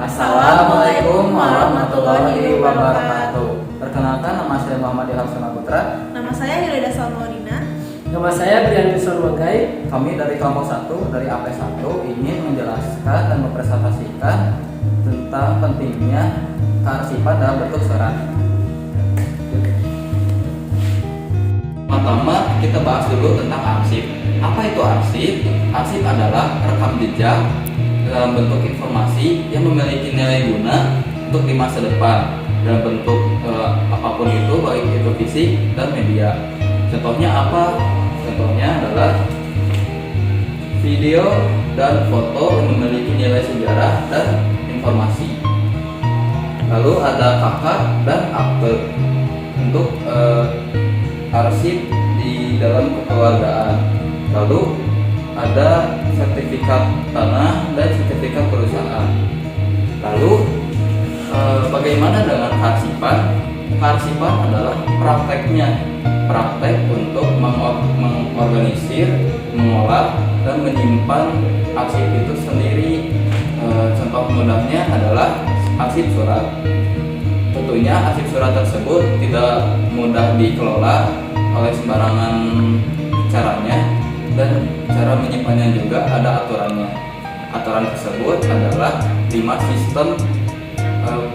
Assalamualaikum warahmatullahi wabarakatuh. Perkenalkan, nama saya Muhammad Ilham Putra. Nama saya Yulida Salmaudina. Nama saya Brian Wilson Manggai. Kami dari kelompok 1 dari AP1 ingin menjelaskan dan mempresentasikan tentang pentingnya kearsipan dalam bentuk surat. Pertama, kita bahas dulu tentang arsip. Apa itu arsip? Arsip adalah rekam jejak dalam bentuk informasi yang memiliki nilai guna untuk di masa depan dalam bentuk apapun itu, baik itu fisik dan media. Contohnya apa? Contohnya adalah video dan foto yang memiliki nilai sejarah dan informasi. Lalu ada kakak dan akte untuk arsip di dalam kekeluargaan. Lalu ada sertifikat tanah dan sertifikat perusahaan. Lalu bagaimana dengan kearsipan? Kearsipan adalah praktek untuk mengorganisir, mengolah, dan menyimpan arsip itu sendiri. Contoh mudahnya adalah arsip surat. Tentunya arsip surat tersebut tidak mudah dikelola oleh sembarangan caranya, dan cara menyimpannya juga ada aturannya. Aturan tersebut adalah 5 sistem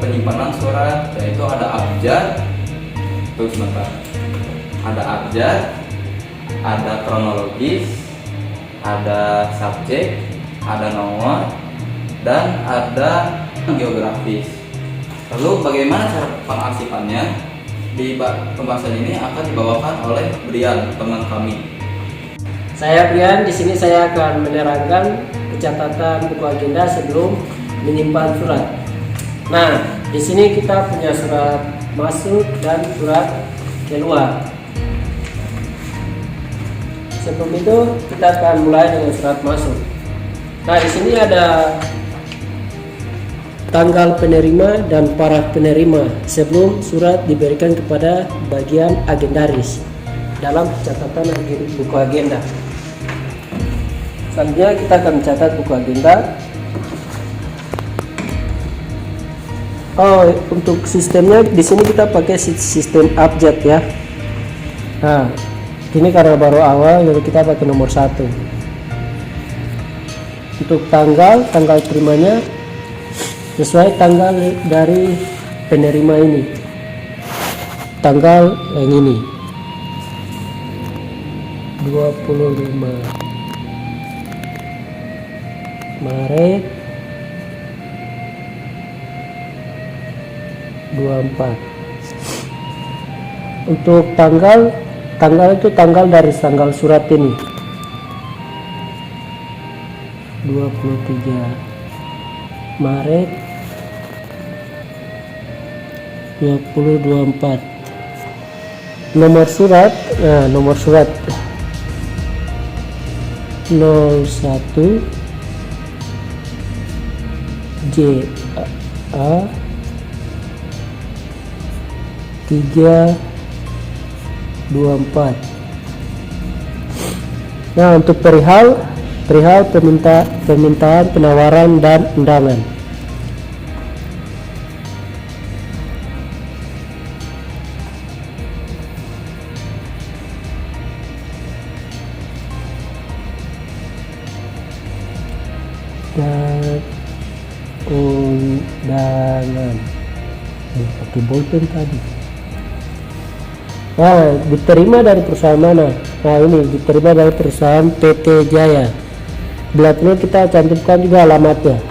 penyimpanan surat, yaitu ada abjad, ada abjad, ada kronologis, ada subjek, ada nomor, dan ada geografis. Lalu bagaimana cara pengarsipannya? Di pembahasan ini akan dibawakan oleh Brian, teman kami. Saya Brian, di sini saya akan menerangkan pencatatan buku agenda sebelum menyimpan surat. Nah, di sini kita punya surat masuk dan surat keluar. Sebelum itu kita akan mulai dengan surat masuk. Nah, di sini ada tanggal penerima dan para penerima sebelum surat diberikan kepada bagian agendaris dalam catatan buku agenda. Selanjutnya kita akan mencatat buku agenda. Untuk sistemnya di sini kita pakai sistem abjad ya. Nah, ini karena baru awal jadi kita pakai nomor 1. Untuk tanggal terimanya sesuai tanggal dari penerima ini. Tanggal yang ini 25 Maret 24. Untuk tanggal itu tanggal dari tanggal surat ini 23 Maret 2024. Nomor surat 01 JA 324. Nah, untuk perihal permintaan penawaran dan undangan. Dan undangan pakai bolpen tadi. Nah, diterima dari perusahaan mana? Nah, ini diterima dari perusahaan PT Jaya. Belakangnya kita cantumkan juga alamatnya.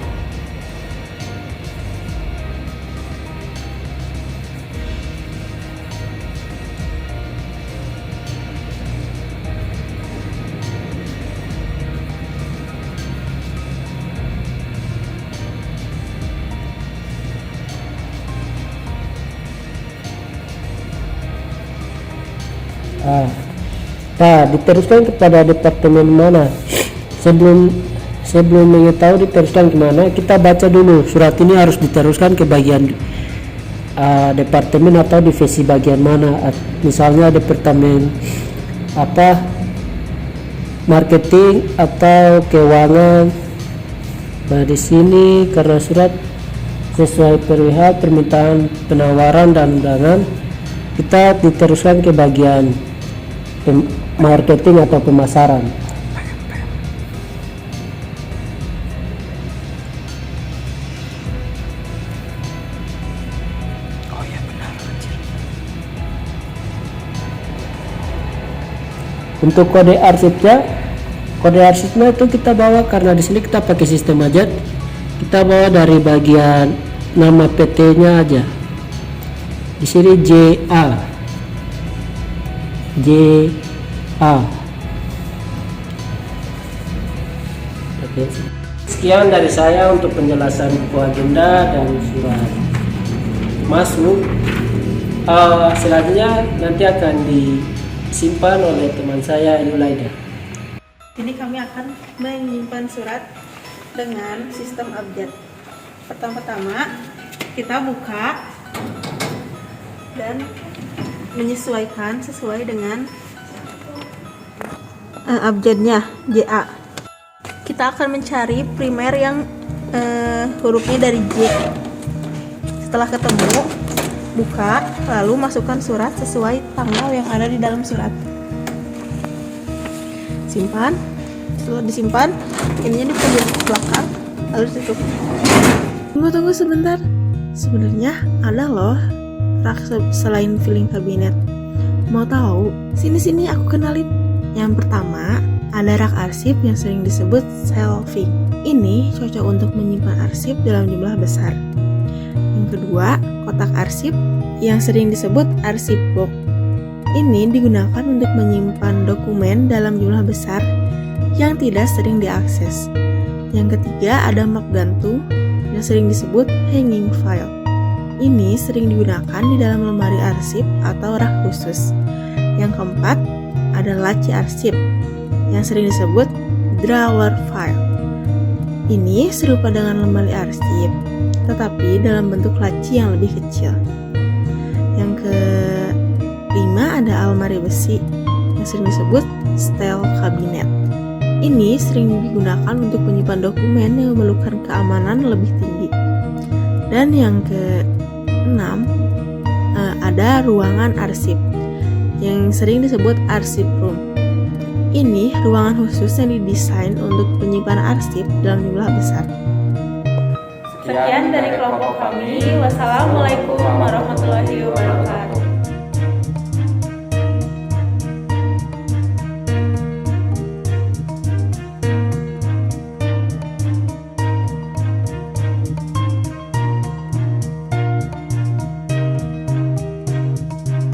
Nah, diteruskan kepada departemen mana? Sebelum mengetahui diteruskan kemana, kita baca dulu surat ini harus diteruskan ke bagian departemen atau divisi bagian mana. Misalnya departemen marketing atau keuangan. Nah, di sini karena surat sesuai perihal permintaan penawaran dan undangan, kita diteruskan ke bagian marketing atau pemasaran. Untuk kode arsipnya itu kita bawa, karena di sini kita pakai sistem aja, kita bawa dari bagian nama PT-nya aja. Di sini JA. Oke. Sekian dari saya untuk penjelasan buku agenda dan surat masuk. Selanjutnya nanti akan disimpan oleh teman saya Yulaida. Ini kami akan menyimpan surat dengan sistem abjad. Pertama-tama kita buka dan menyesuaikan sesuai dengan abjadnya JA. Kita akan mencari primer yang hurufnya dari J. Setelah ketemu, buka, lalu masukkan surat sesuai tanggal yang ada di dalam surat. Simpan. Setelah disimpan, ininya dipindah ke belakang, lalu ditutup. Tunggu sebentar. Sebenarnya ada loh rak selain filing kabinet. Mau tahu? Sini aku kenalin. Yang pertama, ada rak arsip yang sering disebut shelving. Ini cocok untuk menyimpan arsip dalam jumlah besar. Yang kedua, kotak arsip yang sering disebut arsip box. Ini digunakan untuk menyimpan dokumen dalam jumlah besar yang tidak sering diakses. Yang ketiga, ada map gantung yang sering disebut hanging file. Ini sering digunakan di dalam lemari arsip atau rak khusus. Yang keempat, ada laci arsip yang sering disebut drawer file. Ini serupa dengan lemari arsip, tetapi dalam bentuk laci yang lebih kecil. Yang kelima, ada almari besi yang sering disebut style cabinet. Ini sering digunakan untuk menyimpan dokumen yang memerlukan keamanan lebih tinggi. Dan yang keenam, ada ruangan arsip yang sering disebut arsip room. Ini ruangan khusus yang didesain untuk penyimpanan arsip dalam jumlah besar. Sekian dari kelompok kami. Wassalamualaikum warahmatullahi wabarakatuh.